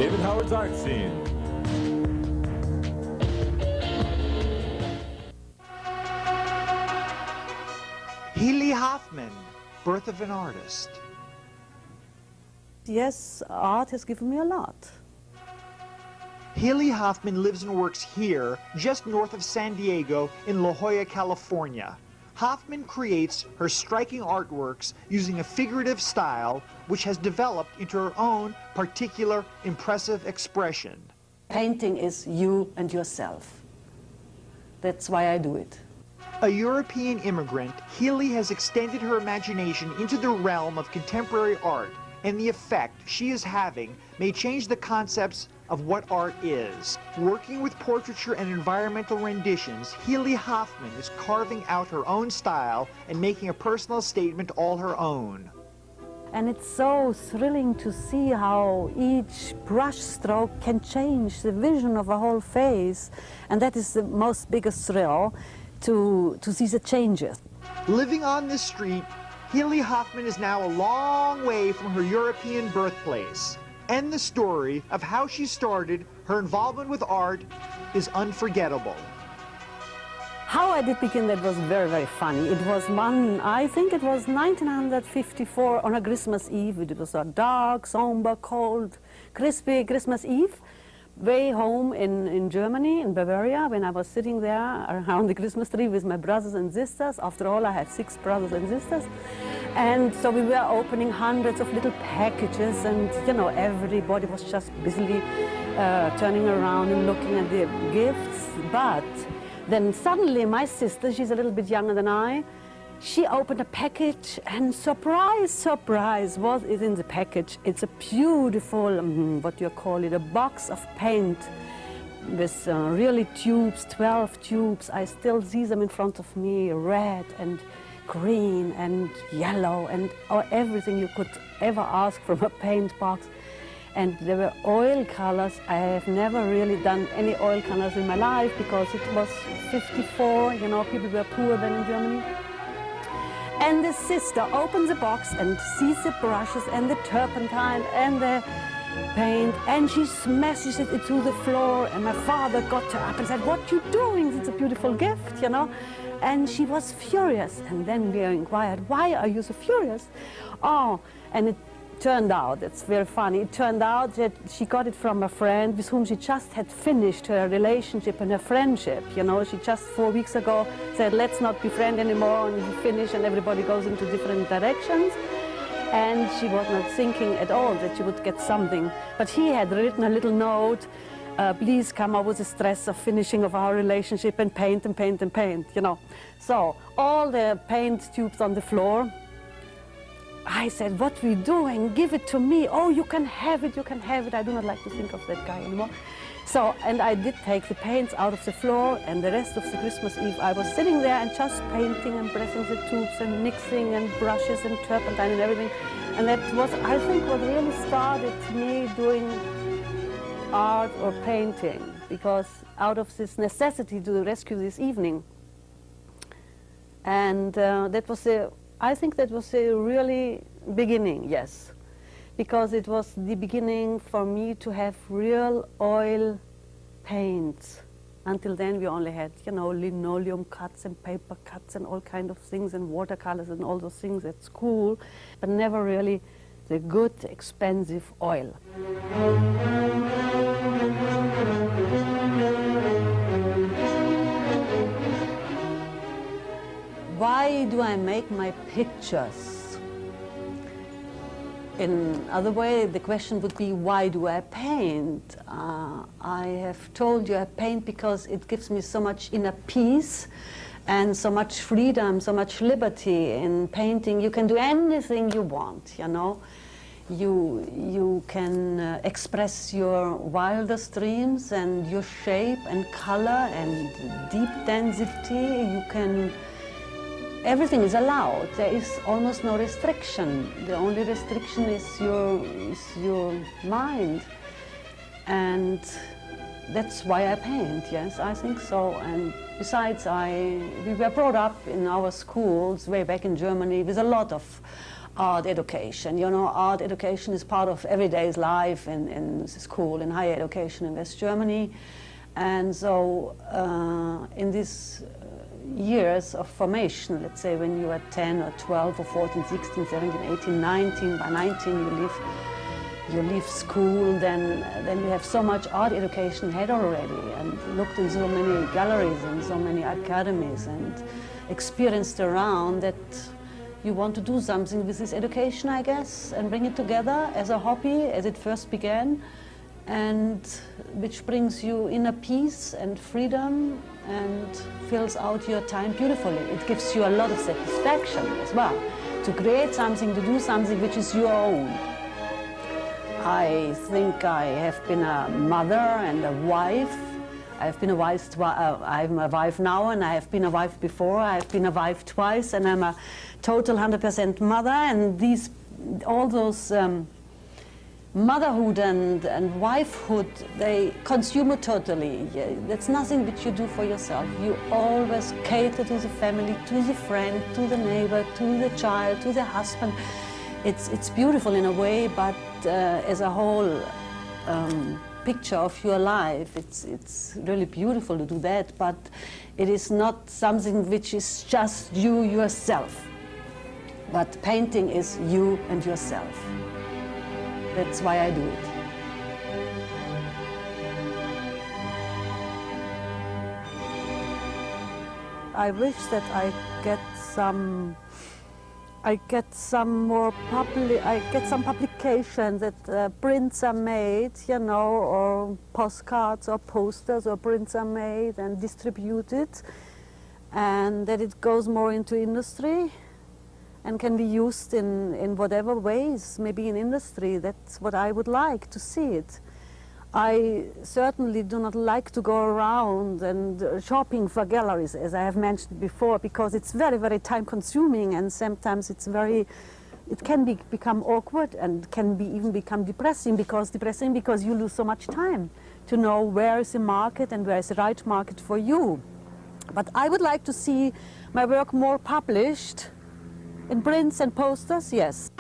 David Howard's art scene. Heli Hofmann, birth of an artist. Yes, art has given me a lot. Heli Hofmann lives and works here, just north of San Diego in La Jolla, California. Hofmann creates her striking artworks using a figurative style which has developed into her own particular impressive expression. Painting is you and yourself. That's why I do it. A European immigrant, Heli has extended her imagination into the realm of contemporary art, and the effect she is having may change the concepts of what art is. Working with portraiture and environmental renditions, Heli Hofmann is carving out her own style and making a personal statement all her own. And it's so thrilling to see how each brush stroke can change the vision of a whole face. And that is the most biggest thrill, to see the changes. Living on this street, Heli Hofmann is now a long way from her European birthplace. And the story of how she started her involvement with art is unforgettable. How I did begin, that was very, very funny. It was I think it was 1954 on a Christmas Eve. It was a dark, somber, cold, crispy Christmas Eve. Way home in Germany, in Bavaria, when I was sitting there around the Christmas tree with my brothers and sisters. After all, I have 6 brothers and sisters. And so we were opening hundreds of little packages, and you know, everybody was just busily turning around and looking at the gifts. But then suddenly my sister, she's a little bit younger than I, she opened a package, and surprise, surprise, what is in the package? It's a beautiful, what do you call it, a box of paint with really tubes, 12 tubes. I still see them in front of me, red and green and yellow and everything you could ever ask from a paint box. And there were oil colors. I have never really done any oil colors in my life because it was 54, you know, people were poor then in Germany. And the sister opens the box and sees the brushes and the turpentine and the paint, and she smashes it into the floor. And my father got her up and said, "What you doing? It's a beautiful gift, you know." And she was furious. And then we inquired, "Why are you so furious?" Oh, and it turned out, it's very funny, it turned out that she got it from a friend with whom she just had finished her relationship and her friendship. You know, she just 4 weeks ago said, "Let's not be friends anymore," and we finish and everybody goes into different directions. And she was not thinking at all that she would get something. But he had written a little note, "Please come out with the stress of finishing of our relationship and paint and paint and paint," you know. So all the paint tubes on the floor. I said, "What we doing? Give it to me." "Oh, you can have it, you can have it." I do not like to think of that guy anymore. So, and I did take the paints out of the floor, and the rest of the Christmas Eve I was sitting there and just painting and pressing the tubes and mixing and brushes and turpentine and everything. And that was, I think, what really started me doing art or painting, because out of this necessity to rescue this evening. And that was I think that was the really beginning, yes. Because it was the beginning for me to have real oil paints. Until then we only had, you know, linoleum cuts and paper cuts and all kind of things and watercolors and all those things at school, but never really the good, expensive oil. Why do I make my pictures? In other way, the question would be, why do I paint? I have told you I paint because it gives me so much inner peace and so much freedom, so much liberty. In painting, you can do anything you want, you know. You can express your wildest dreams and your shape and color and deep density. You can. Everything is allowed. There is almost no restriction. The only restriction is your mind. And that's why I paint, yes, I think so. And besides, we were brought up in our schools way back in Germany with a lot of art education. You know, art education is part of everyday's life in school, in higher education in West Germany. And so in these years of formation, let's say when you are 10 or 12 or 14, 16, 17, 18, 19, by 19 you leave school, then you have so much art education had already, and looked in so many galleries and so many academies and experienced around that you want to do something with this education, I guess, and bring it together as a hobby as it first began, and which brings you inner peace and freedom and fills out your time beautifully. It gives you a lot of satisfaction as well, to create something, to do something which is your own. I think I have been a mother and a wife. I've been a wife, I'm a wife now, and I have been a wife before. I've been a wife twice, and I'm a total 100% mother. And all those motherhood and wifehood, they consume you totally. That's nothing which you do for yourself. You always cater to the family, to the friend, to the neighbor, to the child, to the husband. It's beautiful in a way, but as a whole picture of your life, it's really beautiful to do that, but it is not something which is just you yourself. But painting is you and yourself. That's why I do it. I wish that I get some some publication that prints are made, you know, or postcards or posters or prints are made and distributed, and that it goes more into industry and can be used in whatever ways, maybe in industry. That's what I would like to see it. I certainly do not like to go around and shopping for galleries, as I have mentioned before, because it's very, very time consuming, and sometimes it can become awkward and can even become depressing because you lose so much time to know where is the market and where is the right market for you. But I would like to see my work more published in prints and posters, yes.